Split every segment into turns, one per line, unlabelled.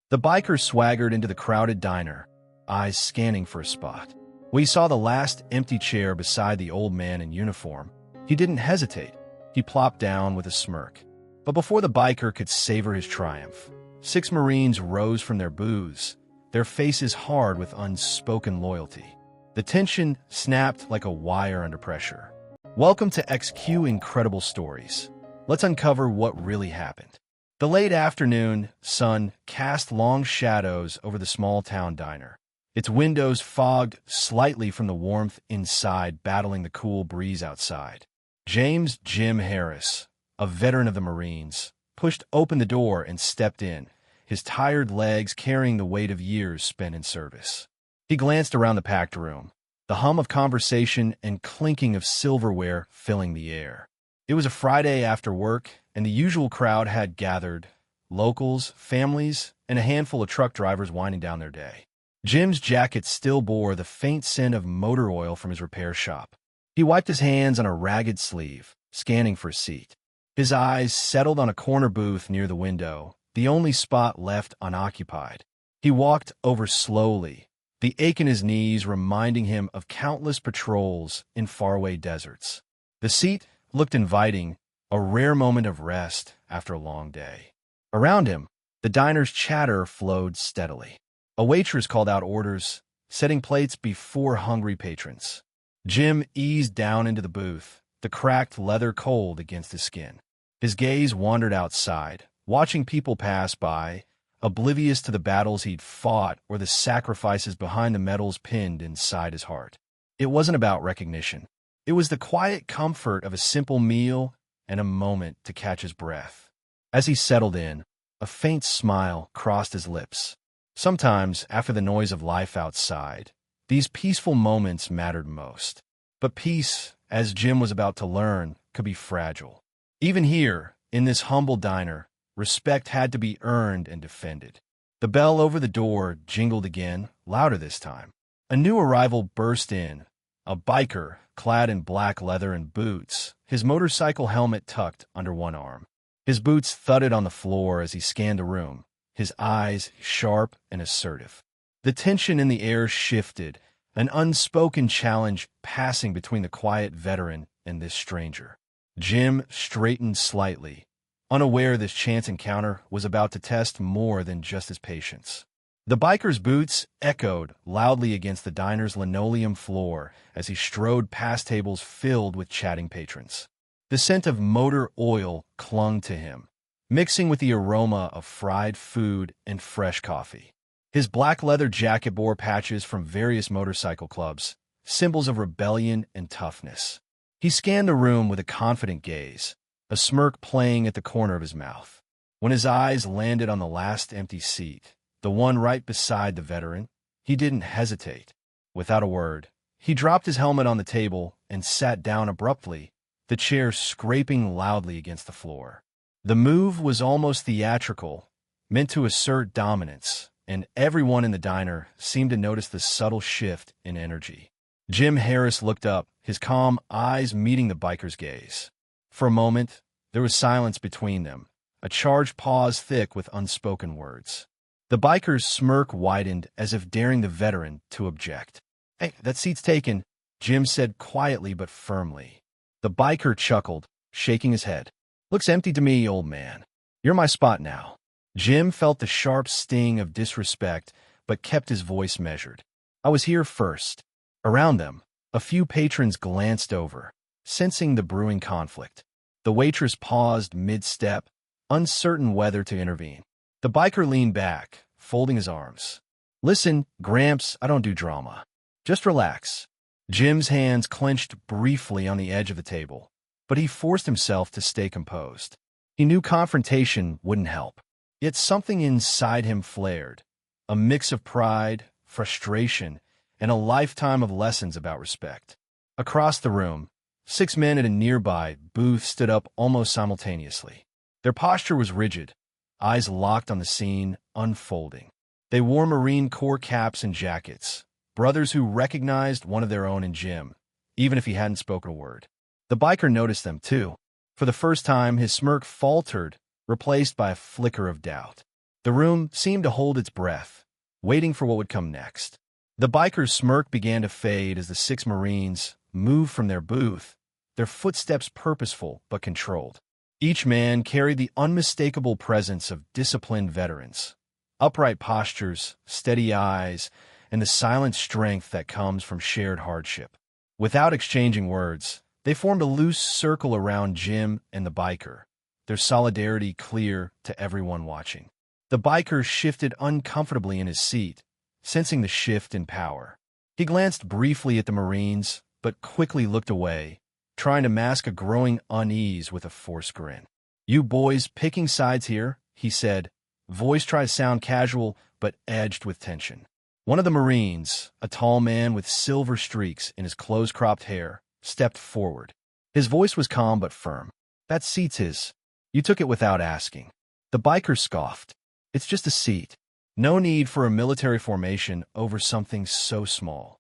The biker swaggered into the crowded diner, eyes scanning for a spot. When he saw the last empty chair beside the old man in uniform, he didn't hesitate. He plopped down with a smirk. But before the biker could savor his triumph, 6 Marines rose from their booths, their faces hard with unspoken loyalty. The tension snapped like a wire under pressure. Welcome to XQ Incredible Stories. Let's uncover what really happened. The late afternoon sun cast long shadows over the small-town diner. Its windows fogged slightly from the warmth inside, battling the cool breeze outside. James "Jim" Harris, a veteran of the Marines, pushed open the door and stepped in, his tired legs carrying the weight of years spent in service. He glanced around the packed room, the hum of conversation and clinking of silverware filling the air. It was a Friday after work, and the usual crowd had gathered, locals, families, and a handful of truck drivers winding down their day. Jim's jacket still bore the faint scent of motor oil from his repair shop. He wiped his hands on a ragged sleeve, scanning for a seat. His eyes settled on a corner booth near the window, the only spot left unoccupied. He walked over slowly, the ache in his knees reminding him of countless patrols in faraway deserts. The seat looked inviting, a rare moment of rest after a long day. Around him, the diner's chatter flowed steadily. A waitress called out orders, setting plates before hungry patrons. Jim eased down into the booth, the cracked leather cold against his skin. His gaze wandered outside, watching people pass by, oblivious to the battles he'd fought or the sacrifices behind the medals pinned inside his heart. It wasn't about recognition. It was the quiet comfort of a simple meal and a moment to catch his breath. As he settled in, a faint smile crossed his lips. Sometimes, after the noise of life outside, these peaceful moments mattered most. But peace, as Jim was about to learn, could be fragile. Even here, in this humble diner, respect had to be earned and defended. The bell over the door jingled again, louder this time. A new arrival burst in, a biker, clad in black leather and boots, his motorcycle helmet tucked under one arm. His boots thudded on the floor as he scanned the room, his eyes sharp and assertive. The tension in the air shifted, an unspoken challenge passing between the quiet veteran and this stranger. Jim straightened slightly, unaware this chance encounter was about to test more than just his patience. The biker's boots echoed loudly against the diner's linoleum floor as he strode past tables filled with chatting patrons. The scent of motor oil clung to him, mixing with the aroma of fried food and fresh coffee. His black leather jacket bore patches from various motorcycle clubs, symbols of rebellion and toughness. He scanned the room with a confident gaze, a smirk playing at the corner of his mouth. When his eyes landed on the last empty seat, the one right beside the veteran, he didn't hesitate. Without a word, he dropped his helmet on the table and sat down abruptly, the chair scraping loudly against the floor. The move was almost theatrical, meant to assert dominance, and everyone in the diner seemed to notice the subtle shift in energy. Jim Harris looked up, his calm eyes meeting the biker's gaze. For a moment, there was silence between them, a charged pause thick with unspoken words. The biker's smirk widened as if daring the veteran to object. "Hey, that seat's taken," Jim said quietly but firmly. The biker chuckled, shaking his head. "Looks empty to me, old man. You're my spot now." Jim felt the sharp sting of disrespect, but kept his voice measured. "I was here first." Around them, a few patrons glanced over, sensing the brewing conflict. The waitress paused mid-step, uncertain whether to intervene. The biker leaned back, folding his arms. "Listen, Gramps, I don't do drama. Just relax." Jim's hands clenched briefly on the edge of the table, but he forced himself to stay composed. He knew confrontation wouldn't help. Yet something inside him flared, a mix of pride, frustration, and a lifetime of lessons about respect. Across the room, 6 men at a nearby booth stood up almost simultaneously. Their posture was rigid, eyes locked on the scene unfolding. They wore Marine Corps caps and jackets, brothers who recognized one of their own in Jim, even if he hadn't spoken a word. The biker noticed them, too. For the first time, his smirk faltered, replaced by a flicker of doubt. The room seemed to hold its breath, waiting for what would come next. The biker's smirk began to fade as the 6 Marines moved from their booth, their footsteps purposeful but controlled. Each man carried the unmistakable presence of disciplined veterans, upright postures, steady eyes, and the silent strength that comes from shared hardship. Without exchanging words, they formed a loose circle around Jim and the biker, their solidarity clear to everyone watching. The biker shifted uncomfortably in his seat, sensing the shift in power. He glanced briefly at the Marines, but quickly looked away, trying to mask a growing unease with a forced grin. "You boys picking sides here?" he said. Voice tried to sound casual, but edged with tension. One of the Marines, a tall man with silver streaks in his close-cropped hair, stepped forward. His voice was calm but firm. "That seat's his. You took it without asking." The biker scoffed. "It's just a seat. No need for a military formation over something so small."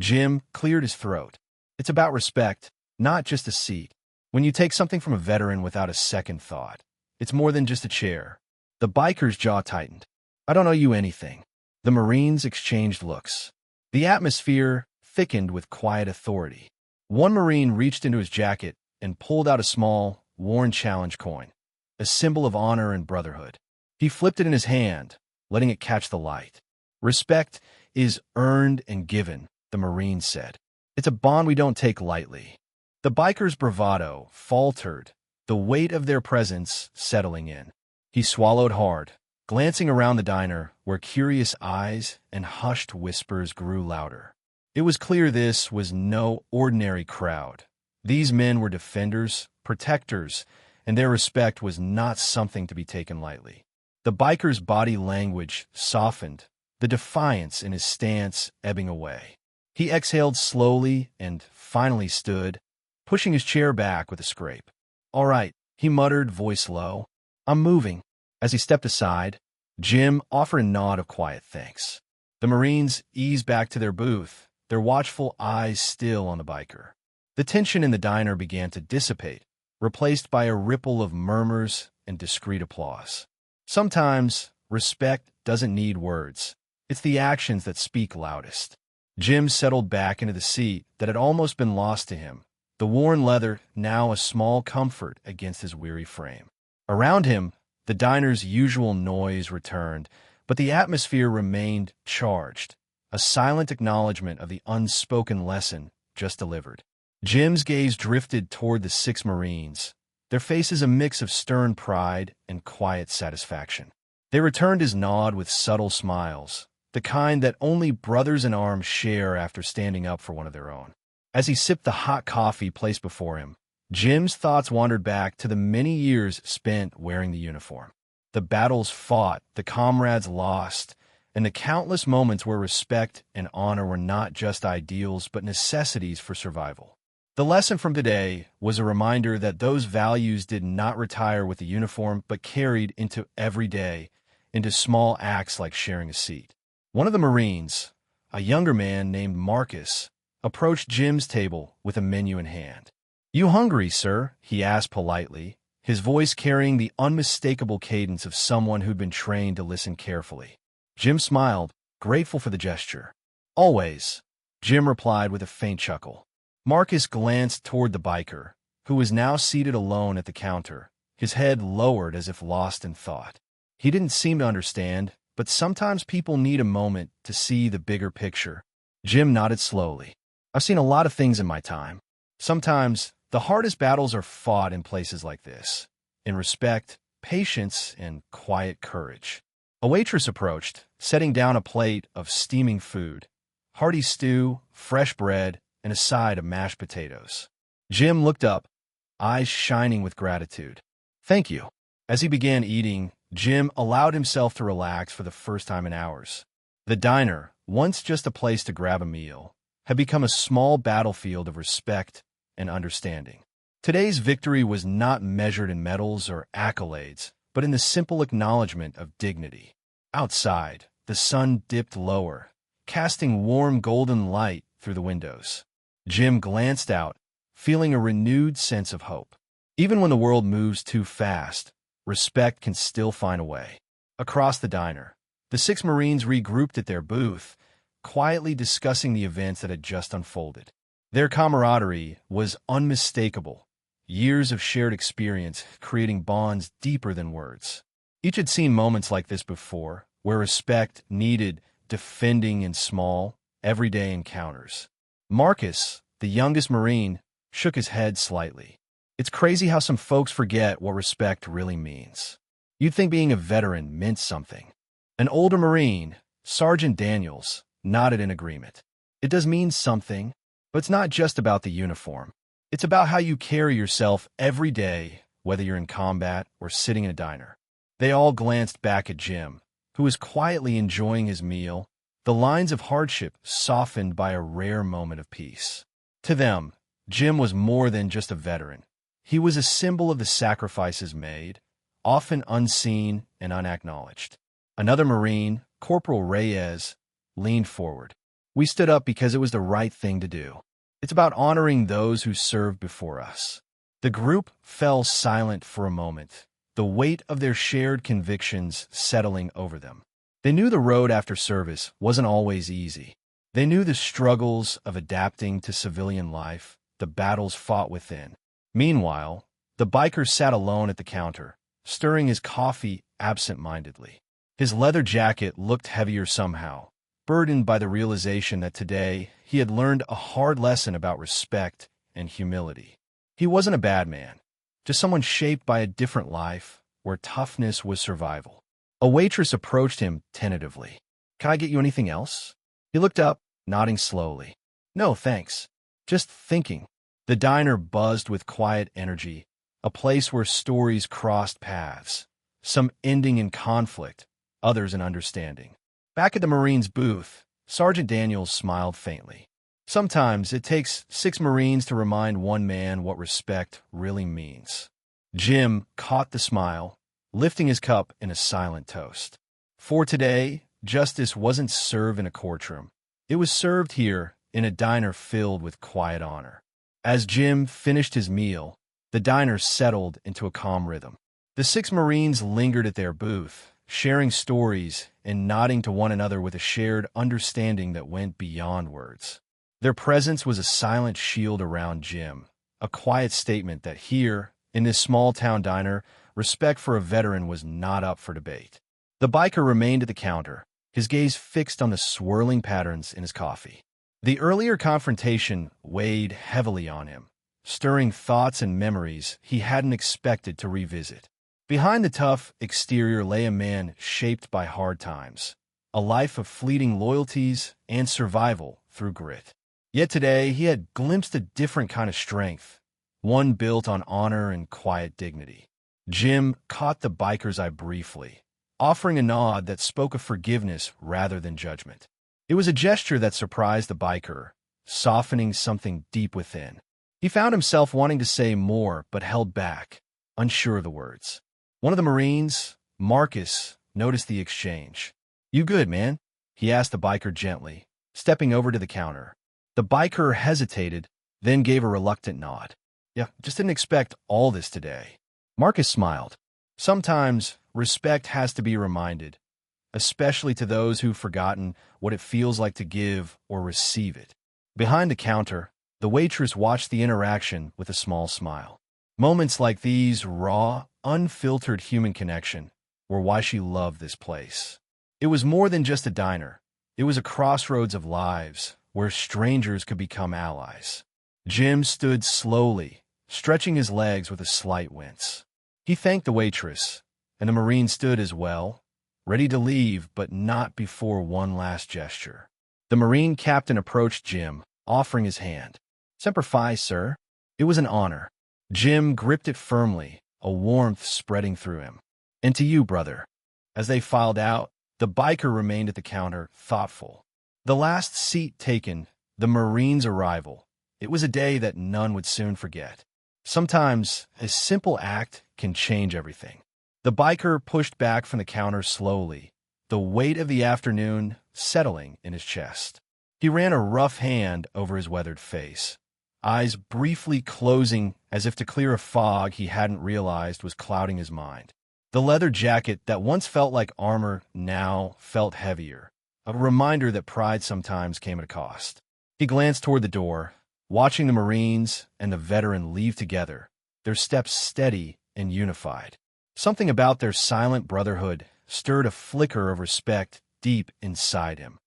Jim cleared his throat. "It's about respect, not just a seat. When you take something from a veteran without a second thought, it's more than just a chair." The biker's jaw tightened. "I don't owe you anything." The Marines exchanged looks. The atmosphere thickened with quiet authority. One Marine reached into his jacket and pulled out a small, worn challenge coin, a symbol of honor and brotherhood. He flipped it in his hand, letting it catch the light. "Respect is earned and given," the Marine said. "It's a bond we don't take lightly." The biker's bravado faltered, the weight of their presence settling in. He swallowed hard, glancing around the diner where curious eyes and hushed whispers grew louder. It was clear this was no ordinary crowd. These men were defenders, protectors, and their respect was not something to be taken lightly. The biker's body language softened, the defiance in his stance ebbing away. He exhaled slowly and finally stood, pushing his chair back with a scrape. "All right," he muttered, voice low. "I'm moving." As he stepped aside, Jim offered a nod of quiet thanks. The Marines eased back to their booth, their watchful eyes still on the biker. The tension in the diner began to dissipate, replaced by a ripple of murmurs and discreet applause. Sometimes, respect doesn't need words. It's the actions that speak loudest. Jim settled back into the seat that had almost been lost to him, the worn leather now a small comfort against his weary frame. Around him, the diner's usual noise returned, but the atmosphere remained charged, a silent acknowledgement of the unspoken lesson just delivered. Jim's gaze drifted toward the 6 Marines, their faces a mix of stern pride and quiet satisfaction. They returned his nod with subtle smiles, the kind that only brothers in arms share after standing up for one of their own. As he sipped the hot coffee placed before him, Jim's thoughts wandered back to the many years spent wearing the uniform. The battles fought, the comrades lost, and the countless moments where respect and honor were not just ideals but necessities for survival. The lesson from today was a reminder that those values did not retire with the uniform but carried into every day, into small acts like sharing a seat. One of the Marines, a younger man named Marcus, approached Jim's table with a menu in hand. "You hungry, sir?" he asked politely, his voice carrying the unmistakable cadence of someone who'd been trained to listen carefully. Jim smiled, grateful for the gesture. "Always," Jim replied with a faint chuckle. Marcus glanced toward the biker, who was now seated alone at the counter, his head lowered as if lost in thought. He didn't seem to understand, but sometimes people need a moment to see the bigger picture. Jim nodded slowly. "I've seen a lot of things in my time. Sometimes the hardest battles are fought in places like this, in respect, patience, and quiet courage." A waitress approached, setting down a plate of steaming food, hearty stew, fresh bread, and a side of mashed potatoes. Jim looked up, eyes shining with gratitude. "Thank you." As he began eating, Jim allowed himself to relax for the first time in hours. The diner, once just a place to grab a meal, had become a small battlefield of respect and understanding. Today's victory was not measured in medals or accolades, but in the simple acknowledgement of dignity. Outside, the sun dipped lower, casting warm golden light through the windows. Jim glanced out, feeling a renewed sense of hope. Even when the world moves too fast, respect can still find a way. Across the diner, the six Marines regrouped at their booth, quietly discussing the events that had just unfolded. Their camaraderie was unmistakable, years of shared experience creating bonds deeper than words. Each had seen moments like this before, where respect needed defending in small, everyday encounters. Marcus, the youngest Marine, shook his head slightly. It's crazy how some folks forget what respect really means. You'd think being a veteran meant something. An older Marine, Sergeant Daniels, nodded in agreement. It does mean something, but it's not just about the uniform. It's about how you carry yourself every day, whether you're in combat or sitting in a diner. They all glanced back at Jim, who was quietly enjoying his meal, the lines of hardship softened by a rare moment of peace. To them, Jim was more than just a veteran. He was a symbol of the sacrifices made, often unseen and unacknowledged. Another Marine, Corporal Reyes, leaned forward. We stood up because it was the right thing to do. It's about honoring those who served before us. The group fell silent for a moment, the weight of their shared convictions settling over them. They knew the road after service wasn't always easy. They knew the struggles of adapting to civilian life, the battles fought within. Meanwhile, the biker sat alone at the counter, stirring his coffee absent-mindedly. His leather jacket looked heavier somehow, burdened by the realization that today he had learned a hard lesson about respect and humility. He wasn't a bad man, just someone shaped by a different life where toughness was survival. A waitress approached him tentatively. "Can I get you anything else?" He looked up, nodding slowly. "No, thanks. Just thinking." The diner buzzed with quiet energy, a place where stories crossed paths, some ending in conflict, others in understanding. Back at the Marines' booth, Sergeant Daniels smiled faintly. Sometimes it takes 6 Marines to remind one man what respect really means. Jim caught the smile, lifting his cup in a silent toast. For today, justice wasn't served in a courtroom. It was served here in a diner filled with quiet honor. As Jim finished his meal, the diner settled into a calm rhythm. The 6 Marines lingered at their booth, sharing stories and nodding to one another with a shared understanding that went beyond words. Their presence was a silent shield around Jim, a quiet statement that here, in this small-town diner, respect for a veteran was not up for debate. The biker remained at the counter, his gaze fixed on the swirling patterns in his coffee. The earlier confrontation weighed heavily on him, stirring thoughts and memories he hadn't expected to revisit. Behind the tough exterior lay a man shaped by hard times, a life of fleeting loyalties and survival through grit. Yet today he had glimpsed a different kind of strength, one built on honor and quiet dignity. Jim caught the biker's eye briefly, offering a nod that spoke of forgiveness rather than judgment. It was a gesture that surprised the biker, softening something deep within. He found himself wanting to say more but held back, unsure of the words. One of the Marines, Marcus, noticed the exchange. "You good, man?" he asked the biker gently, stepping over to the counter. The biker hesitated, then gave a reluctant nod. "Yeah, just didn't expect all this today." Marcus smiled. Sometimes respect has to be reminded, especially to those who've forgotten what it feels like to give or receive it. Behind the counter, the waitress watched the interaction with a small smile. Moments like these, raw, unfiltered human connection, were why she loved this place. It was more than just a diner. It was a crossroads of lives, where strangers could become allies. Jim stood slowly, stretching his legs with a slight wince. He thanked the waitress, and the Marine stood as well, ready to leave, but not before one last gesture. The Marine captain approached Jim, offering his hand. "Semper Fi, sir." It was an honor. Jim gripped it firmly, a warmth spreading through him. "And to you, brother." As they filed out, the biker remained at the counter, thoughtful. The last seat taken, the Marine's arrival. It was a day that none would soon forget. Sometimes a simple act can change everything. The biker pushed back from the counter slowly, the weight of the afternoon settling in his chest. He ran a rough hand over his weathered face, eyes briefly closing as if to clear a fog he hadn't realized was clouding his mind. The leather jacket that once felt like armor now felt heavier, a reminder that pride sometimes came at a cost. He glanced toward the door, watching the Marines and the veteran leave together, their steps steady and unified. Something about their silent brotherhood stirred a flicker of respect deep inside him,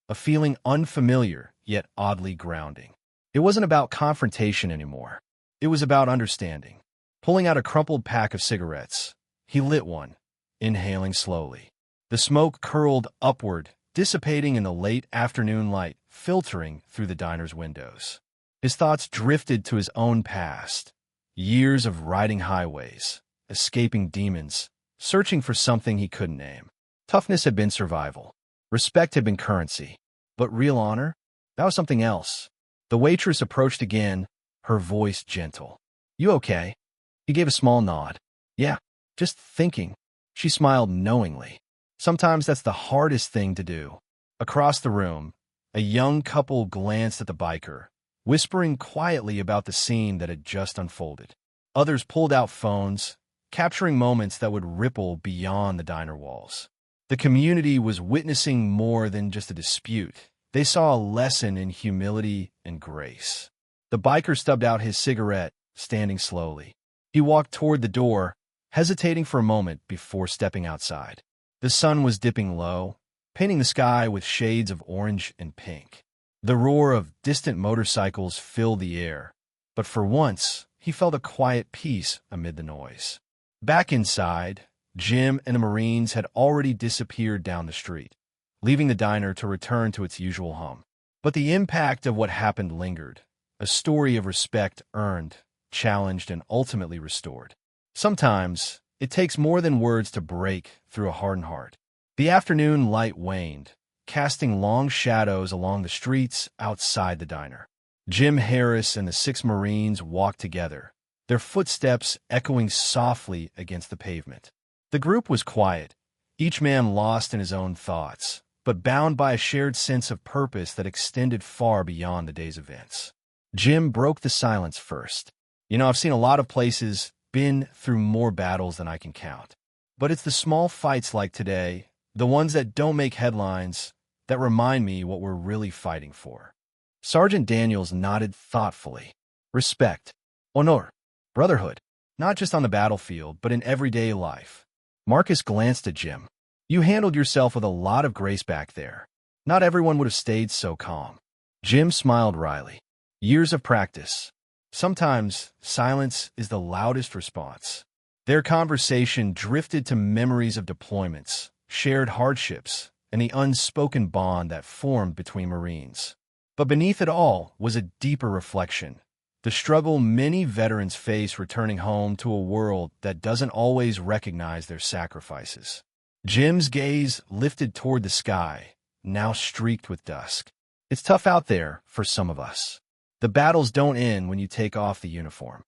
a feeling unfamiliar yet oddly grounding. It wasn't about confrontation anymore. It was about understanding. Pulling out a crumpled pack of cigarettes, he lit one, inhaling slowly. The smoke curled upward, dissipating in the late afternoon light, filtering through the diner's windows. His thoughts drifted to his own past, years of riding highways, escaping demons, searching for something he couldn't name. Toughness had been survival. Respect had been currency. But real honor? That was something else. The waitress approached again, her voice gentle. "You okay?" He gave a small nod. "Yeah, just thinking." She smiled knowingly. Sometimes that's the hardest thing to do. Across the room, a young couple glanced at the biker, whispering quietly about the scene that had just unfolded. Others pulled out phones, capturing moments that would ripple beyond the diner walls. The community was witnessing more than just a dispute. They saw a lesson in humility and grace. The biker stubbed out his cigarette, standing slowly. He walked toward the door, hesitating for a moment before stepping outside. The sun was dipping low, painting the sky with shades of orange and pink. The roar of distant motorcycles filled the air, but for once, he felt a quiet peace amid the noise. Back inside, Jim and the Marines had already disappeared down the street, leaving the diner to return to its usual hum. But the impact of what happened lingered, a story of respect earned, challenged, and ultimately restored. Sometimes, it takes more than words to break through a hardened heart. The afternoon light waned, casting long shadows along the streets outside the diner. Jim Harris and the 6 Marines walked together, their footsteps echoing softly against the pavement. The group was quiet, each man lost in his own thoughts, but bound by a shared sense of purpose that extended far beyond the day's events. Jim broke the silence first. I've seen a lot of places, been through more battles than I can count. But it's the small fights like today, the ones that don't make headlines, that remind me what we're really fighting for. Sergeant Daniels nodded thoughtfully. Respect, honor, brotherhood, not just on the battlefield, but in everyday life. Marcus glanced at Jim. You handled yourself with a lot of grace back there. Not everyone would have stayed so calm. Jim smiled wryly. Years of practice. Sometimes silence is the loudest response. Their conversation drifted to memories of deployments, shared hardships, and the unspoken bond that formed between Marines. But beneath it all was a deeper reflection. The struggle many veterans face returning home to a world that doesn't always recognize their sacrifices. Jim's gaze lifted toward the sky, now streaked with dusk. It's tough out there for some of us. The battles don't end when you take off the uniform.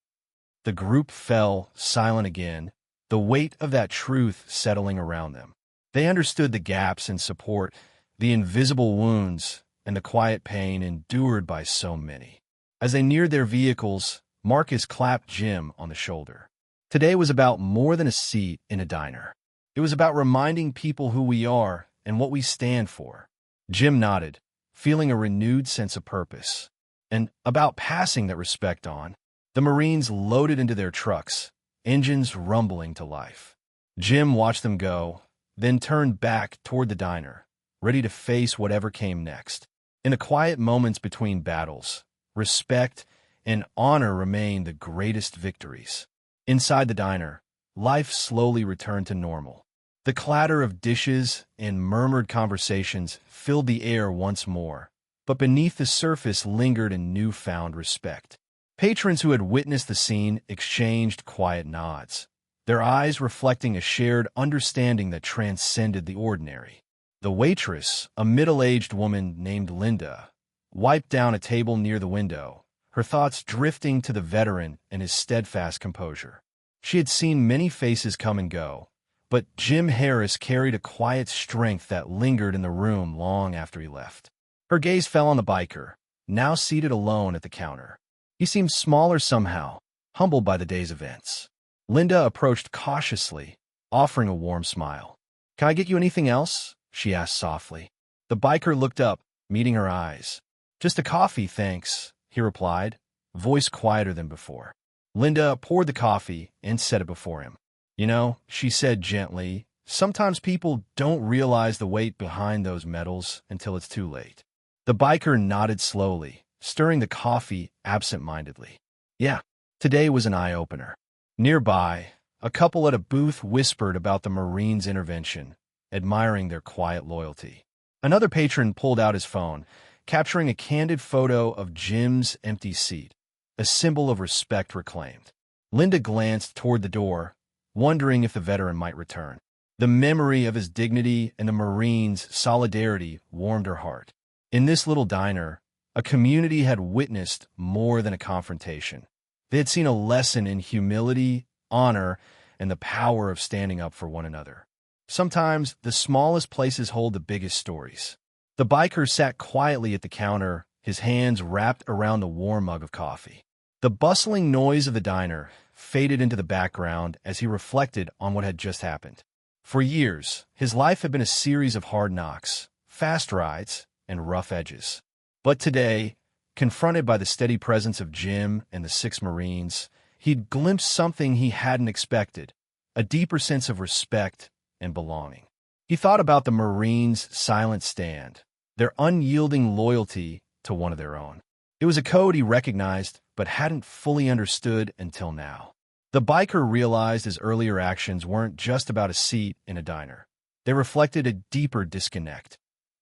The group fell silent again, the weight of that truth settling around them. They understood the gaps in support, the invisible wounds, and the quiet pain endured by so many. As they neared their vehicles, Marcus clapped Jim on the shoulder. Today was about more than a seat in a diner. It was about reminding people who we are and what we stand for. Jim nodded, feeling a renewed sense of purpose. And about passing that respect on. The Marines loaded into their trucks, engines rumbling to life. Jim watched them go, then turned back toward the diner, ready to face whatever came next. In the quiet moments between battles, respect and honor remained the greatest victories. Inside the diner, life slowly returned to normal. The clatter of dishes and murmured conversations filled the air once more, but beneath the surface lingered a newfound respect. Patrons who had witnessed the scene exchanged quiet nods, their eyes reflecting a shared understanding that transcended the ordinary. The waitress, a middle-aged woman named Linda, wiped down a table near the window, her thoughts drifting to the veteran and his steadfast composure. She had seen many faces come and go, but Jim Harris carried a quiet strength that lingered in the room long after he left. Her gaze fell on the biker, now seated alone at the counter. He seemed smaller somehow, humbled by the day's events. Linda approached cautiously, offering a warm smile. "Can I get you anything else?" she asked softly. The biker looked up, meeting her eyes. "Just a coffee, thanks," he replied, voice quieter than before. Linda poured the coffee and set it before him. "You know," she said gently, "sometimes people don't realize the weight behind those medals until it's too late." The biker nodded slowly, stirring the coffee absent-mindedly. "Yeah, today was an eye-opener." Nearby, a couple at a booth whispered about the Marines' intervention, admiring their quiet loyalty. Another patron pulled out his phone, capturing a candid photo of Jim's empty seat, a symbol of respect reclaimed. Linda glanced toward the door, wondering if the veteran might return. The memory of his dignity and the Marines' solidarity warmed her heart. In this little diner, a community had witnessed more than a confrontation. They had seen a lesson in humility, honor, and the power of standing up for one another. Sometimes the smallest places hold the biggest stories. The biker sat quietly at the counter, his hands wrapped around the warm mug of coffee. The bustling noise of the diner faded into the background as he reflected on what had just happened. For years, his life had been a series of hard knocks, fast rides, and rough edges. But today, confronted by the steady presence of Jim and the 6 Marines, he'd glimpsed something he hadn't expected, a deeper sense of respect and belonging. He thought about the Marines' silent stand, their unyielding loyalty to one of their own. It was a code he recognized but hadn't fully understood until now. The biker realized his earlier actions weren't just about a seat in a diner. They reflected a deeper disconnect,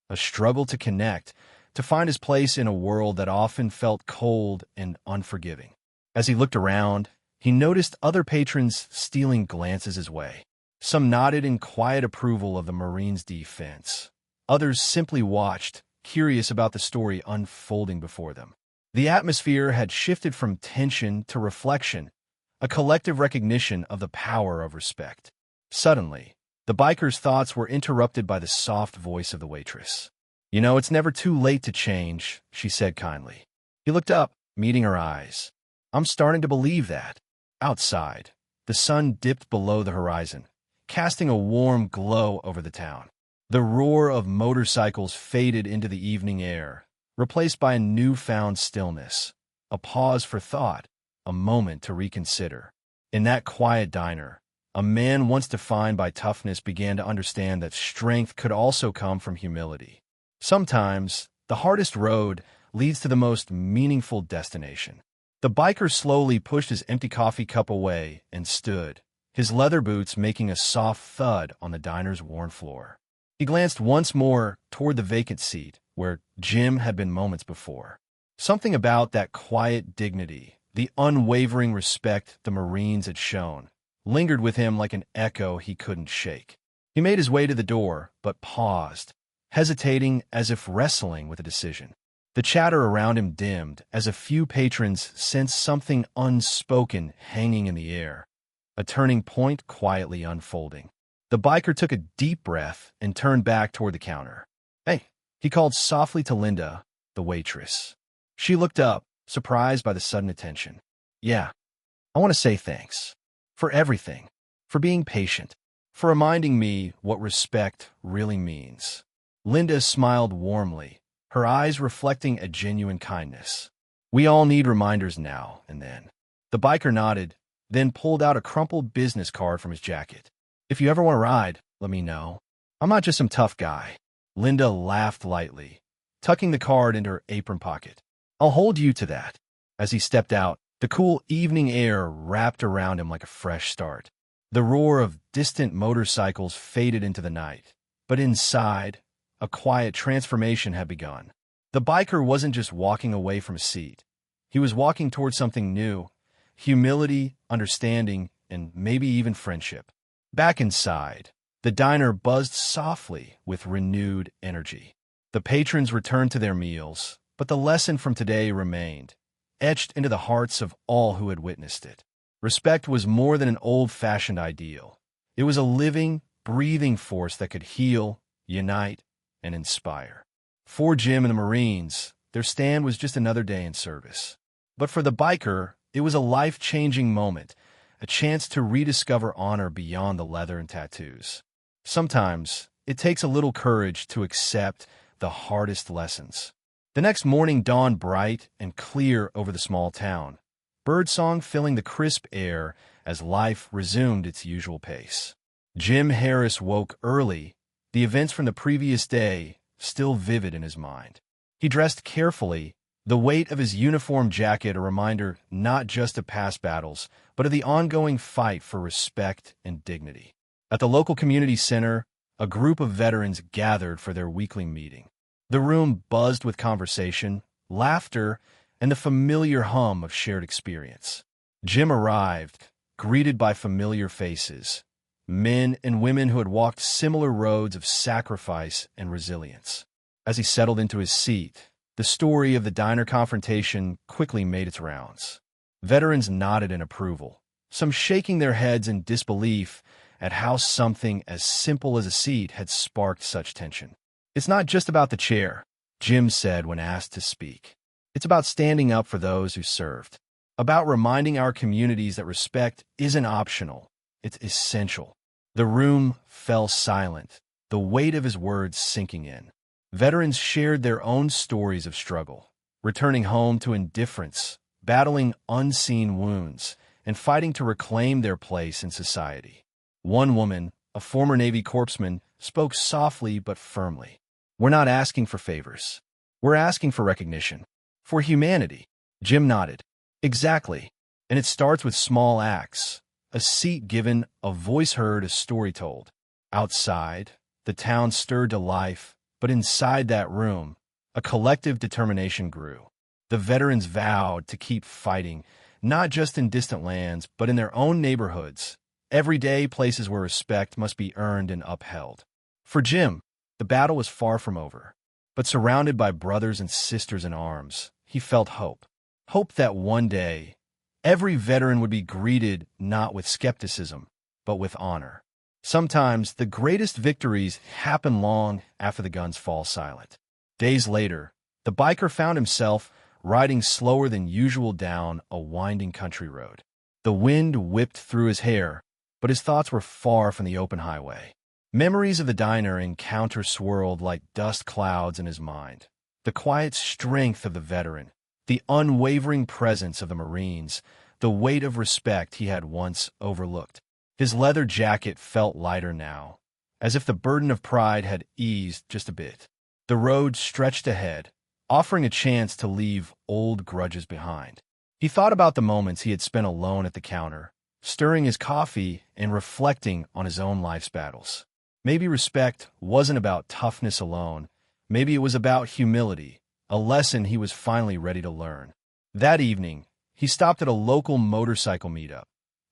a struggle to connect, to find his place in a world that often felt cold and unforgiving. As he looked around, he noticed other patrons stealing glances his way. Some nodded in quiet approval of the Marines' defense. Others simply watched, curious about the story unfolding before them. The atmosphere had shifted from tension to reflection, a collective recognition of the power of respect. Suddenly, the biker's thoughts were interrupted by the soft voice of the waitress. "You know, it's never too late to change," she said kindly. He looked up, meeting her eyes. "I'm starting to believe that." Outside, the sun dipped below the horizon, casting a warm glow over the town. The roar of motorcycles faded into the evening air, replaced by a newfound stillness, a pause for thought, a moment to reconsider. In that quiet diner, a man once defined by toughness began to understand that strength could also come from humility. Sometimes, the hardest road leads to the most meaningful destination. The biker slowly pushed his empty coffee cup away and stood, his leather boots making a soft thud on the diner's worn floor. He glanced once more toward the vacant seat, where Jim had been moments before. Something about that quiet dignity, the unwavering respect the Marines had shown, lingered with him like an echo he couldn't shake. He made his way to the door, but paused, hesitating as if wrestling with a decision. The chatter around him dimmed as a few patrons sensed something unspoken hanging in the air, a turning point quietly unfolding. The biker took a deep breath and turned back toward the counter. "Hey," he called softly to Linda, the waitress. She looked up, surprised by the sudden attention. "Yeah, I want to say thanks. For everything. For being patient. For reminding me what respect really means." Linda smiled warmly, her eyes reflecting a genuine kindness. "We all need reminders now and then." The biker nodded, then pulled out a crumpled business card from his jacket. "If you ever want to ride, let me know. I'm not just some tough guy." Linda laughed lightly, tucking the card into her apron pocket. "I'll hold you to that." As he stepped out, the cool evening air wrapped around him like a fresh start. The roar of distant motorcycles faded into the night, but inside, a quiet transformation had begun. The biker wasn't just walking away from a seat. He was walking toward something new, humility, understanding, and maybe even friendship. Back inside, the diner buzzed softly with renewed energy. The patrons returned to their meals, but the lesson from today remained, etched into the hearts of all who had witnessed it. Respect was more than an old-fashioned ideal. It was a living, breathing force that could heal, unite, and inspire. For Jim and the Marines, their stand was just another day in service. But for the biker, it was a life-changing moment, a chance to rediscover honor beyond the leather and tattoos. Sometimes, it takes a little courage to accept the hardest lessons. The next morning dawned bright and clear over the small town, birdsong filling the crisp air as life resumed its usual pace. Jim Harris woke early, the events from the previous day still vivid in his mind. He dressed carefully, the weight of his uniform jacket a reminder not just of past battles, but of the ongoing fight for respect and dignity. At the local community center, a group of veterans gathered for their weekly meeting. The room buzzed with conversation, laughter, and the familiar hum of shared experience. Jim arrived, greeted by familiar faces, men and women who had walked similar roads of sacrifice and resilience. As he settled into his seat, the story of the diner confrontation quickly made its rounds. Veterans nodded in approval, some shaking their heads in disbelief at how something as simple as a seat had sparked such tension. "It's not just about the chair," Jim said when asked to speak. "It's about standing up for those who served, about reminding our communities that respect isn't optional, it's essential." The room fell silent, the weight of his words sinking in. Veterans shared their own stories of struggle, returning home to indifference, battling unseen wounds, and fighting to reclaim their place in society. One woman, a former Navy corpsman, spoke softly but firmly. "We're not asking for favors. We're asking for recognition. For humanity." Jim nodded. "Exactly. And it starts with small acts. A seat given, a voice heard, a story told." Outside, the town stirred to life, but inside that room, a collective determination grew. The veterans vowed to keep fighting, not just in distant lands, but in their own neighborhoods, everyday places where respect must be earned and upheld. For Jim, the battle was far from over, but surrounded by brothers and sisters in arms, he felt hope. Hope that one day, every veteran would be greeted not with skepticism, but with honor. Sometimes the greatest victories happen long after the guns fall silent. Days later, the biker found himself riding slower than usual down a winding country road. The wind whipped through his hair, but his thoughts were far from the open highway. Memories of the diner encounter swirled like dust clouds in his mind. The quiet strength of the veteran, the unwavering presence of the Marines, the weight of respect he had once overlooked. His leather jacket felt lighter now, as if the burden of pride had eased just a bit. The road stretched ahead, offering a chance to leave old grudges behind. He thought about the moments he had spent alone at the counter, stirring his coffee and reflecting on his own life's battles. Maybe respect wasn't about toughness alone. Maybe it was about humility, a lesson he was finally ready to learn. That evening, he stopped at a local motorcycle meetup,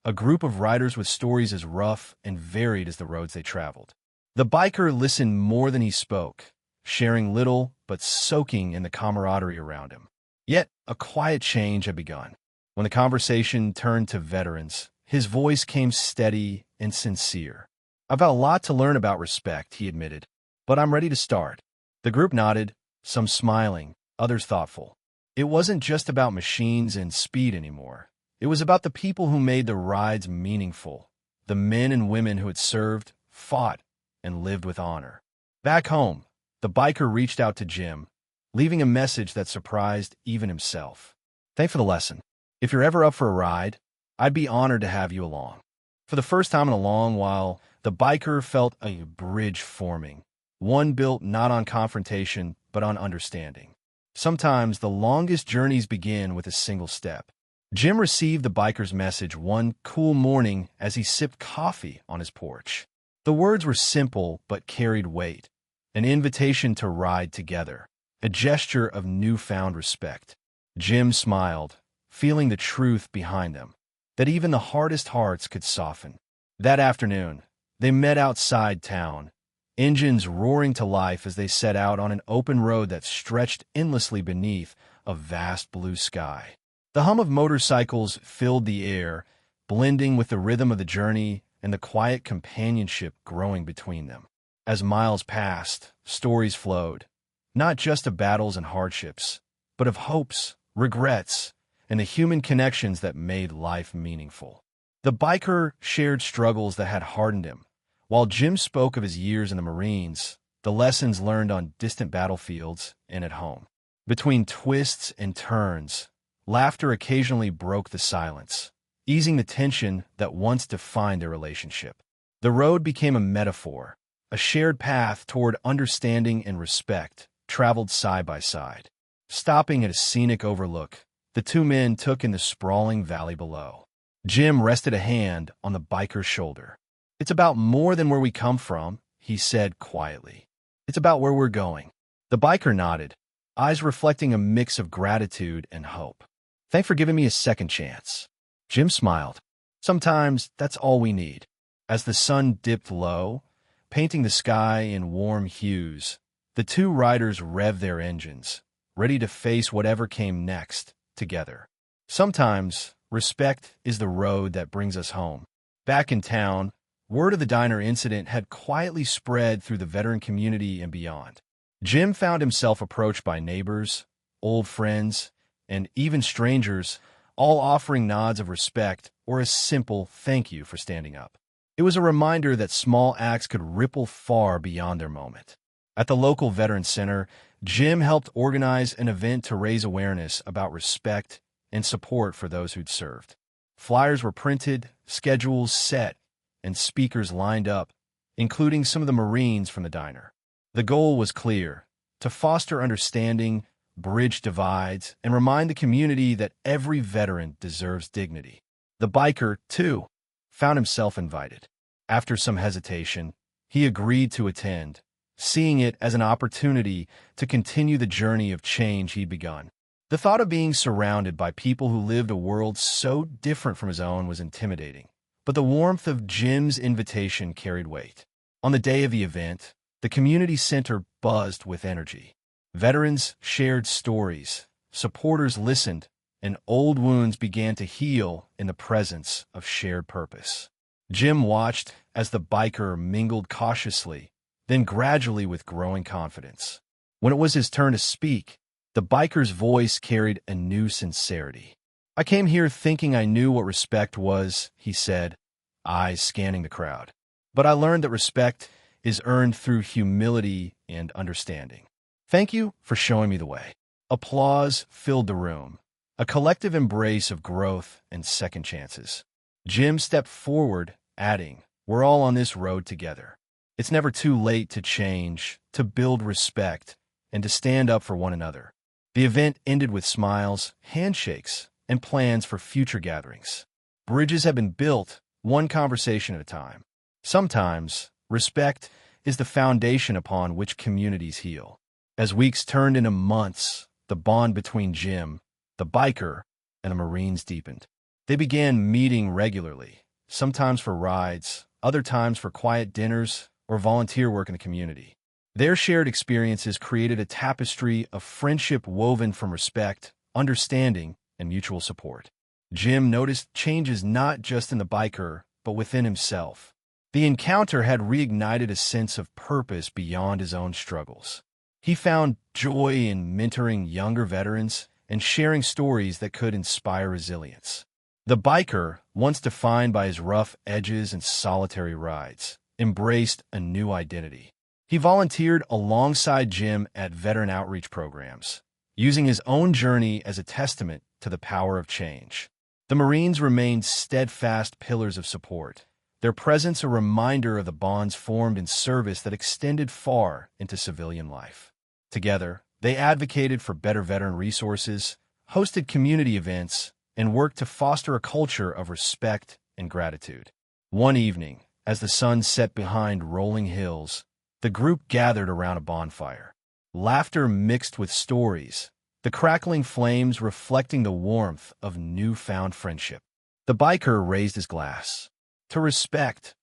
a group of riders with stories as rough and varied as the roads they traveled. The biker listened more than he spoke, sharing little but soaking in the camaraderie around him. Yet, a quiet change had begun. When the conversation turned to veterans, his voice came steady and sincere. "I've got a lot to learn about respect," he admitted, "but I'm ready to start." The group nodded, some smiling, others thoughtful. It wasn't just about machines and speed anymore. It was about the people who made the rides meaningful, the men and women who had served, fought, and lived with honor. Back home, the biker reached out to Jim, leaving a message that surprised even himself. "Thanks for the lesson. If you're ever up for a ride, I'd be honored to have you along." For the first time in a long while, the biker felt a bridge forming, one built not on confrontation, but on understanding. Sometimes the longest journeys begin with a single step. Jim received the biker's message one cool morning as he sipped coffee on his porch. The words were simple but carried weight, an invitation to ride together, a gesture of newfound respect. Jim smiled, feeling the truth behind them, that even the hardest hearts could soften. That afternoon, they met outside town, engines roaring to life as they set out on an open road that stretched endlessly beneath a vast blue sky. The hum of motorcycles filled the air, blending with the rhythm of the journey and the quiet companionship growing between them. As miles passed, stories flowed, not just of battles and hardships, but of hopes, regrets, and the human connections that made life meaningful. The biker shared struggles that had hardened him, while Jim spoke of his years in the Marines, the lessons learned on distant battlefields and at home. Between twists and turns, laughter occasionally broke the silence, easing the tension that once defined their relationship. The road became a metaphor, a shared path toward understanding and respect, traveled side by side. Stopping at a scenic overlook, the two men took in the sprawling valley below. Jim rested a hand on the biker's shoulder. "It's about more than where we come from," he said quietly. "It's about where we're going." The biker nodded, eyes reflecting a mix of gratitude and hope. "Thanks for giving me a second chance." Jim smiled. "Sometimes that's all we need." As the sun dipped low, painting the sky in warm hues, the two riders revved their engines, ready to face whatever came next, together. Sometimes, respect is the road that brings us home. Back in town, word of the diner incident had quietly spread through the veteran community and beyond. Jim found himself approached by neighbors, old friends, and even strangers, all offering nods of respect or a simple thank you for standing up. It was a reminder that small acts could ripple far beyond their moment. At the local Veteran Center, Jim helped organize an event to raise awareness about respect and support for those who'd served. Flyers were printed, schedules set, and speakers lined up, including some of the Marines from the diner. The goal was clear: to foster understanding, bridge divides, and remind the community that every veteran deserves dignity. The biker, too, found himself invited. After some hesitation, he agreed to attend, seeing it as an opportunity to continue the journey of change he'd begun. The thought of being surrounded by people who lived a world so different from his own was intimidating, but the warmth of Jim's invitation carried weight. On the day of the event, the community center buzzed with energy. Veterans shared stories, supporters listened, and old wounds began to heal in the presence of shared purpose. Jim watched as the biker mingled cautiously, then gradually with growing confidence. When it was his turn to speak, the biker's voice carried a new sincerity. "I came here thinking I knew what respect was," he said, eyes scanning the crowd. "But I learned that respect is earned through humility and understanding. Thank you for showing me the way." Applause filled the room, a collective embrace of growth and second chances. Jim stepped forward, adding, "We're all on this road together. It's never too late to change, to build respect, and to stand up for one another." The event ended with smiles, handshakes, and plans for future gatherings. Bridges have been built, one conversation at a time. Sometimes, respect is the foundation upon which communities heal. As weeks turned into months, the bond between Jim, the biker, and the Marines deepened. They began meeting regularly, sometimes for rides, other times for quiet dinners or volunteer work in the community. Their shared experiences created a tapestry of friendship woven from respect, understanding, and mutual support. Jim noticed changes not just in the biker, but within himself. The encounter had reignited a sense of purpose beyond his own struggles. He found joy in mentoring younger veterans and sharing stories that could inspire resilience. The biker, once defined by his rough edges and solitary rides, embraced a new identity. He volunteered alongside Jim at veteran outreach programs, using his own journey as a testament to the power of change. The Marines remained steadfast pillars of support, their presence a reminder of the bonds formed in service that extended far into civilian life. Together, they advocated for better veteran resources, hosted community events, and worked to foster a culture of respect and gratitude. One evening, as the sun set behind rolling hills, the group gathered around a bonfire. Laughter mixed with stories, the crackling flames reflecting the warmth of newfound friendship. The biker raised his glass. To respect,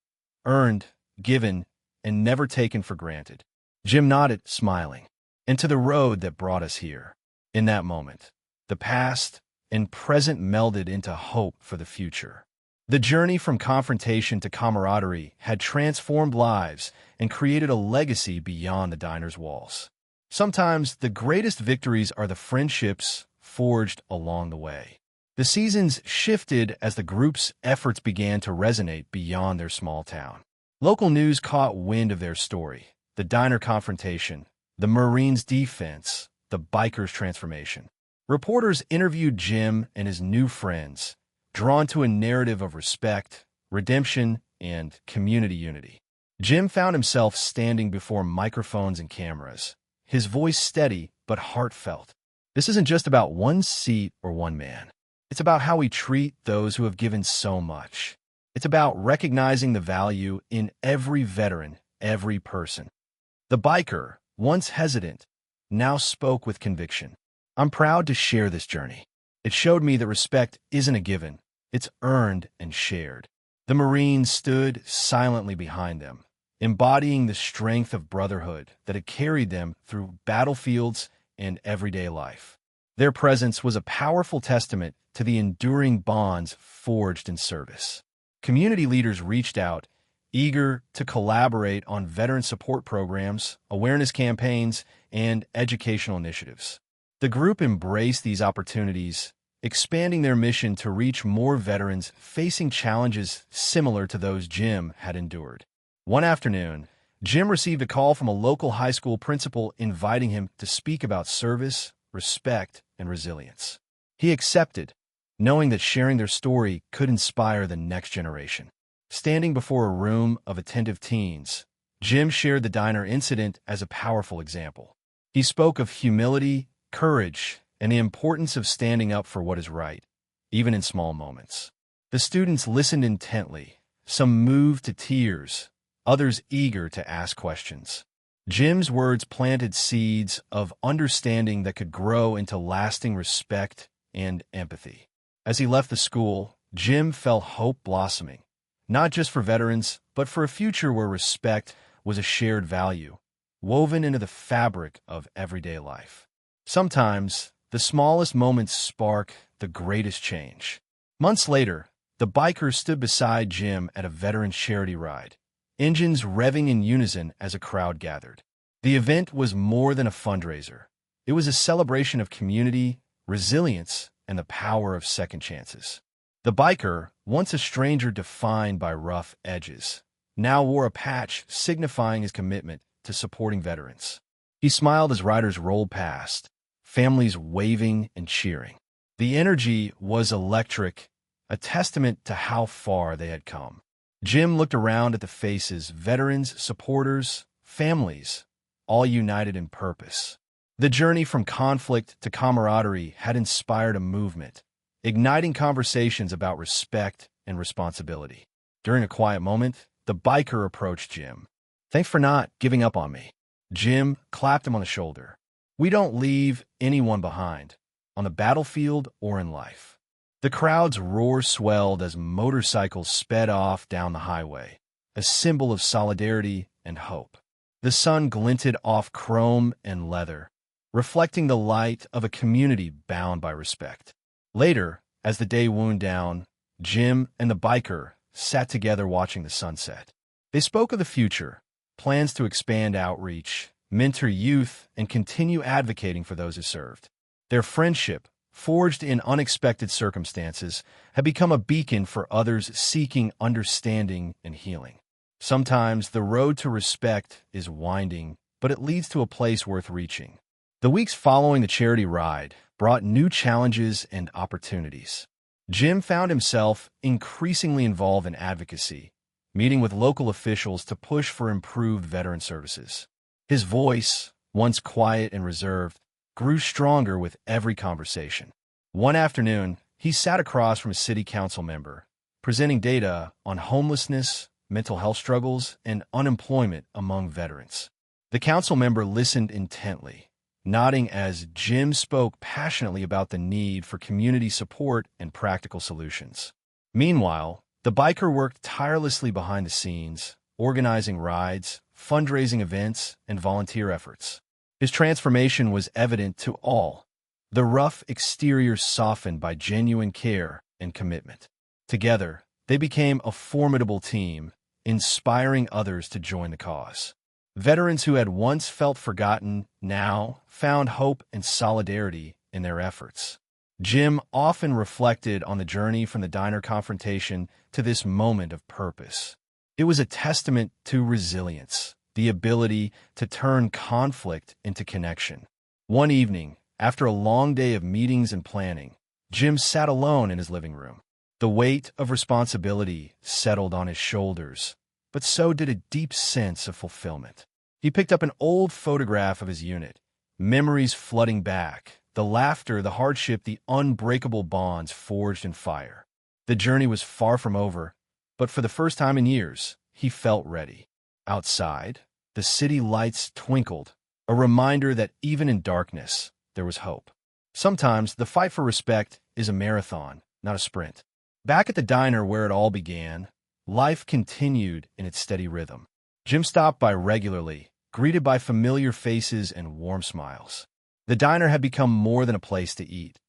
earned, given, and never taken for granted. Jim nodded, smiling. And to the road that brought us here. In that moment, the past and present melded into hope for the future. The journey from confrontation to camaraderie had transformed lives and created a legacy beyond the diner's walls. Sometimes the greatest victories are the friendships forged along the way. The seasons shifted as the group's efforts began to resonate beyond their small town. Local news caught wind of their story: the diner confrontation, the Marines' defense, the bikers' transformation. Reporters interviewed Jim and his new friends, drawn to a narrative of respect, redemption, and community unity. Jim found himself standing before microphones and cameras, his voice steady but heartfelt. This isn't just about one seat or one man. It's about how we treat those who have given so much. It's about recognizing the value in every veteran, every person. The biker, once hesitant, now spoke with conviction. I'm proud to share this journey. It showed me that respect isn't a given, it's earned and shared. The Marines stood silently behind them, embodying the strength of brotherhood that had carried them through battlefields and everyday life. Their presence was a powerful testament to the enduring bonds forged in service. Community leaders reached out, eager to collaborate on veteran support programs, awareness campaigns, and educational initiatives. The group embraced these opportunities, expanding their mission to reach more veterans facing challenges similar to those Jim had endured. One afternoon, Jim received a call from a local high school principal inviting him to speak about service, respect, and resilience. He accepted, knowing that sharing their story could inspire the next generation. Standing before a room of attentive teens, Jim shared the diner incident as a powerful example. He spoke of humility, courage, and the importance of standing up for what is right, even in small moments. The students listened intently, some moved to tears, others eager to ask questions. Jim's words planted seeds of understanding that could grow into lasting respect and empathy. As he left the school, Jim felt hope blossoming, not just for veterans, but for a future where respect was a shared value, woven into the fabric of everyday life. Sometimes, the smallest moments spark the greatest change. Months later, the bikers stood beside Jim at a veteran charity ride, engines revving in unison as a crowd gathered. The event was more than a fundraiser. It was a celebration of community, resilience, and the power of second chances. The biker, once a stranger defined by rough edges, now wore a patch signifying his commitment to supporting veterans. He smiled as riders rolled past, families waving and cheering. The energy was electric, a testament to how far they had come. Jim looked around at the faces, veterans, supporters, families, all united in purpose. The journey from conflict to camaraderie had inspired a movement, igniting conversations about respect and responsibility. During a quiet moment, the biker approached Jim. "Thanks for not giving up on me." Jim clapped him on the shoulder. "We don't leave anyone behind, on the battlefield or in life." The crowd's roar swelled as motorcycles sped off down the highway, a symbol of solidarity and hope. The sun glinted off chrome and leather, reflecting the light of a community bound by respect. Later, as the day wound down, Jim and the biker sat together watching the sunset. They spoke of the future, plans to expand outreach, mentor youth, and continue advocating for those who served. Their friendship, forged in unexpected circumstances, had become a beacon for others seeking understanding and healing. Sometimes the road to respect is winding, but it leads to a place worth reaching. The weeks following the charity ride brought new challenges and opportunities. Jim found himself increasingly involved in advocacy, meeting with local officials to push for improved veteran services. His voice, once quiet and reserved, grew stronger with every conversation. One afternoon, he sat across from a city council member, presenting data on homelessness, mental health struggles, and unemployment among veterans. The council member listened intently, nodding as Jim spoke passionately about the need for community support and practical solutions. Meanwhile, the biker worked tirelessly behind the scenes, organizing rides, fundraising events, and volunteer efforts. His transformation was evident to all, the rough exterior softened by genuine care and commitment. Together, they became a formidable team, inspiring others to join the cause. Veterans who had once felt forgotten now found hope and solidarity in their efforts. Jim often reflected on the journey from the diner confrontation to this moment of purpose. It was a testament to resilience, the ability to turn conflict into connection. One evening, after a long day of meetings and planning, Jim sat alone in his living room. The weight of responsibility settled on his shoulders, but so did a deep sense of fulfillment. He picked up an old photograph of his unit, memories flooding back, the laughter, the hardship, the unbreakable bonds forged in fire. The journey was far from over, but for the first time in years, he felt ready. Outside, the city lights twinkled, a reminder that even in darkness, there was hope. Sometimes the fight for respect is a marathon, not a sprint. Back at the diner where it all began, life continued in its steady rhythm. Jim stopped by regularly, greeted by familiar faces and warm smiles. The diner had become more than a place to eat.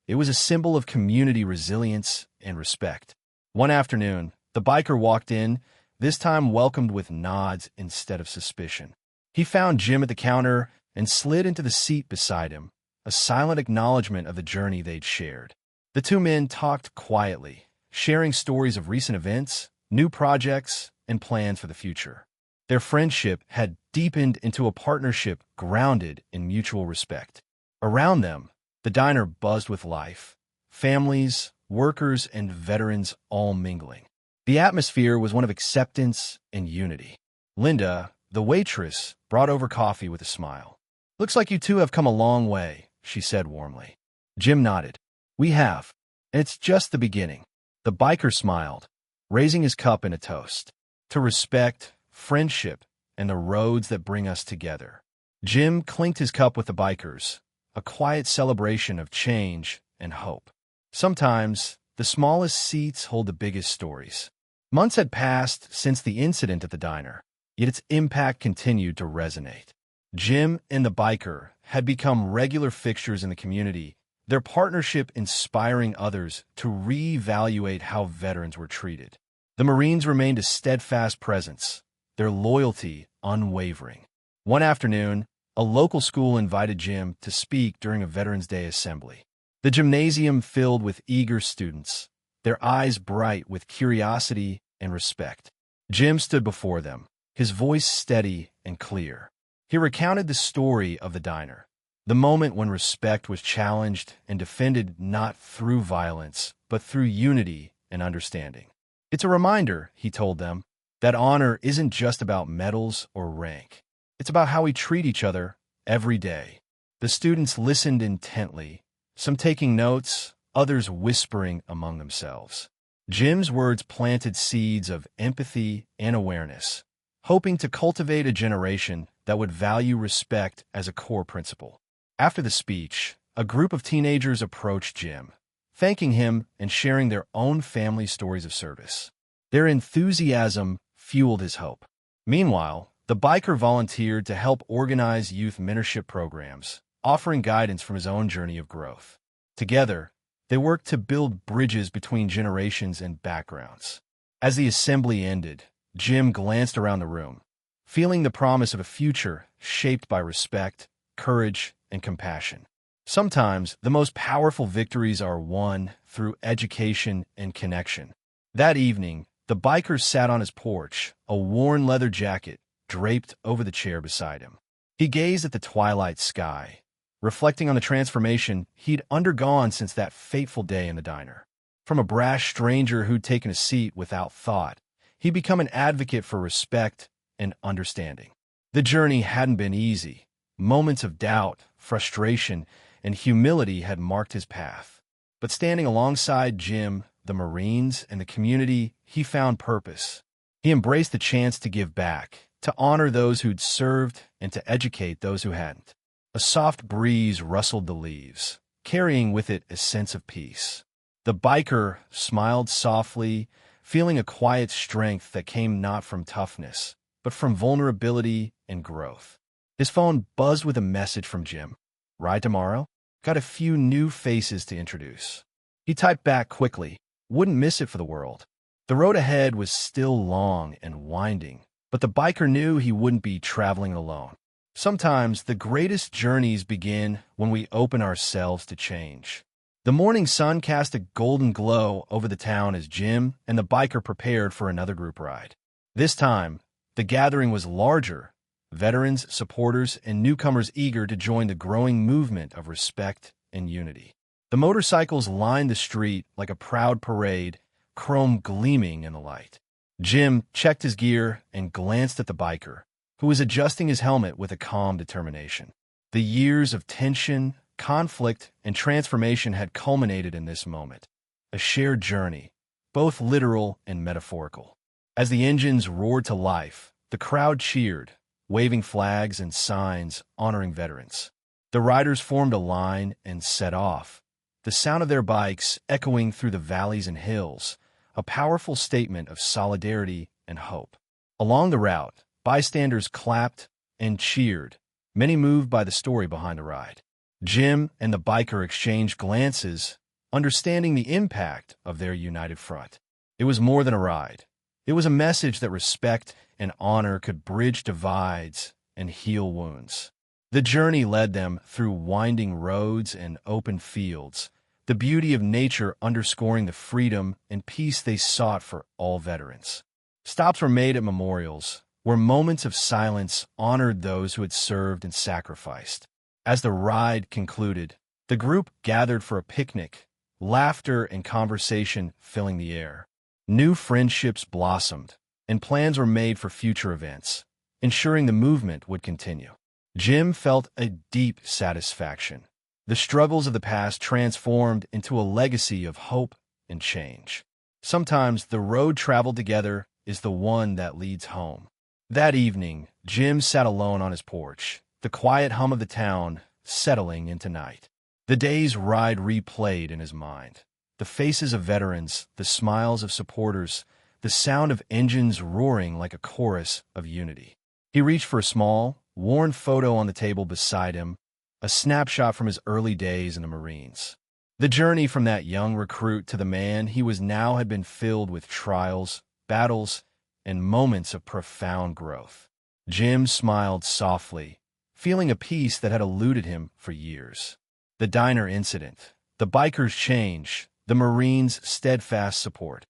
It was a symbol of community resilience and respect. One afternoon, the biker walked in, this time welcomed with nods instead of suspicion. He found Jim at the counter and slid into the seat beside him, a silent acknowledgement of the journey they'd shared. The two men talked quietly, sharing stories of recent events, new projects, and plans for the future. Their friendship had deepened into a partnership grounded in mutual respect. Around them, the diner buzzed with life, families, workers, and veterans all mingling. The atmosphere was one of acceptance and unity. Linda, the waitress, brought over coffee with a smile. "Looks like you two have come a long way," she said warmly. Jim nodded. "We have, and it's just the beginning." The biker smiled, raising his cup in a toast. "To respect, friendship, and the roads that bring us together." Jim clinked his cup with the bikers, a quiet celebration of change and hope. Sometimes, the smallest seats hold the biggest stories. Months had passed since the incident at the diner, yet its impact continued to resonate. Jim and the biker had become regular fixtures in the community, their partnership inspiring others to reevaluate how veterans were treated. The Marines remained a steadfast presence, their loyalty unwavering. One afternoon, a local school invited Jim to speak during a Veterans Day assembly. The gymnasium filled with eager students, their eyes bright with curiosity and respect. Jim stood before them, his voice steady and clear. He recounted the story of the diner, the moment when respect was challenged and defended not through violence, but through unity and understanding. "It's a reminder," he told them, "that honor isn't just about medals or rank. It's about how we treat each other every day." The students listened intently, some taking notes, others whispering among themselves. Jim's words planted seeds of empathy and awareness, hoping to cultivate a generation that would value respect as a core principle. After the speech, a group of teenagers approached Jim, thanking him and sharing their own family stories of service. Their enthusiasm fueled his hope. Meanwhile, the biker volunteered to help organize youth mentorship programs, offering guidance from his own journey of growth. Together, they worked to build bridges between generations and backgrounds. As the assembly ended, Jim glanced around the room, feeling the promise of a future shaped by respect, courage, and compassion. Sometimes the most powerful victories are won through education and connection. That evening, the biker sat on his porch, a worn leather jacket draped over the chair beside him. He gazed at the twilight sky, reflecting on the transformation he'd undergone since that fateful day in the diner. From a brash stranger who'd taken a seat without thought, he'd become an advocate for respect and understanding. The journey hadn't been easy. Moments of doubt, frustration, and humility had marked his path. But standing alongside Jim, the Marines, and the community, he found purpose. He embraced the chance to give back, to honor those who'd served, and to educate those who hadn't. A soft breeze rustled the leaves, carrying with it a sense of peace. The biker smiled softly, feeling a quiet strength that came not from toughness, but from vulnerability and growth. His phone buzzed with a message from Jim. "Ride tomorrow? Got a few new faces to introduce." He typed back quickly, wouldn't miss it for the world. The road ahead was still long and winding, but the biker knew he wouldn't be traveling alone. Sometimes the greatest journeys begin when we open ourselves to change. The morning sun cast a golden glow over the town as Jim and the biker prepared for another group ride. This time, the gathering was larger, veterans, supporters, and newcomers eager to join the growing movement of respect and unity. The motorcycles lined the street like a proud parade, chrome gleaming in the light. Jim checked his gear and glanced at the biker, who was adjusting his helmet with a calm determination. The years of tension, conflict, and transformation had culminated in this moment, a shared journey, both literal and metaphorical. As the engines roared to life, the crowd cheered, waving flags and signs honoring veterans. The riders formed a line and set off, the sound of their bikes echoing through the valleys and hills, a powerful statement of solidarity and hope. Along the route, bystanders clapped and cheered, many moved by the story behind the ride. Jim and the biker exchanged glances, understanding the impact of their united front. It was more than a ride. It was a message that respect and honor could bridge divides and heal wounds. The journey led them through winding roads and open fields, the beauty of nature underscoring the freedom and peace they sought for all veterans. Stops were made at memorials, where moments of silence honored those who had served and sacrificed. As the ride concluded, the group gathered for a picnic, laughter and conversation filling the air. New friendships blossomed, and plans were made for future events, ensuring the movement would continue. Jim felt a deep satisfaction. The struggles of the past transformed into a legacy of hope and change. Sometimes the road traveled together is the one that leads home. That evening, Jim sat alone on his porch, the quiet hum of the town settling into night. The day's ride replayed in his mind. The faces of veterans, the smiles of supporters, the sound of engines roaring like a chorus of unity. He reached for a small, worn photo on the table beside him, a snapshot from his early days in the Marines. The journey from that young recruit to the man he was now had been filled with trials, battles, and moments of profound growth. Jim smiled softly, feeling a peace that had eluded him for years. The diner incident, the biker's change, the Marines' steadfast support,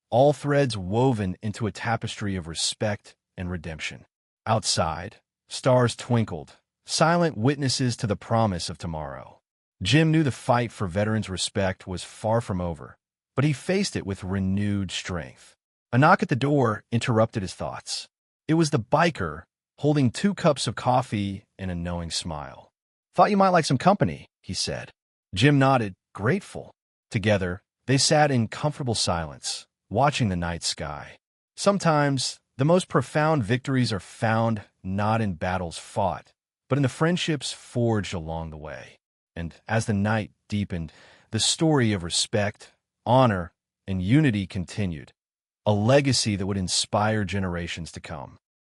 all threads woven into a tapestry of respect and redemption. Outside, stars twinkled, silent witnesses to the promise of tomorrow. Jim knew the fight for veterans' respect was far from over, but he faced it with renewed strength. A knock at the door interrupted his thoughts. It was the biker, holding 2 cups of coffee and a knowing smile. "Thought you might like some company," he said. Jim nodded, grateful. Together, they sat in comfortable silence, watching the night sky. Sometimes, the most profound victories are found not in battles fought, but in the friendships forged along the way. And as the night deepened, the story of respect, honor, and unity continued, a legacy that would inspire generations to come.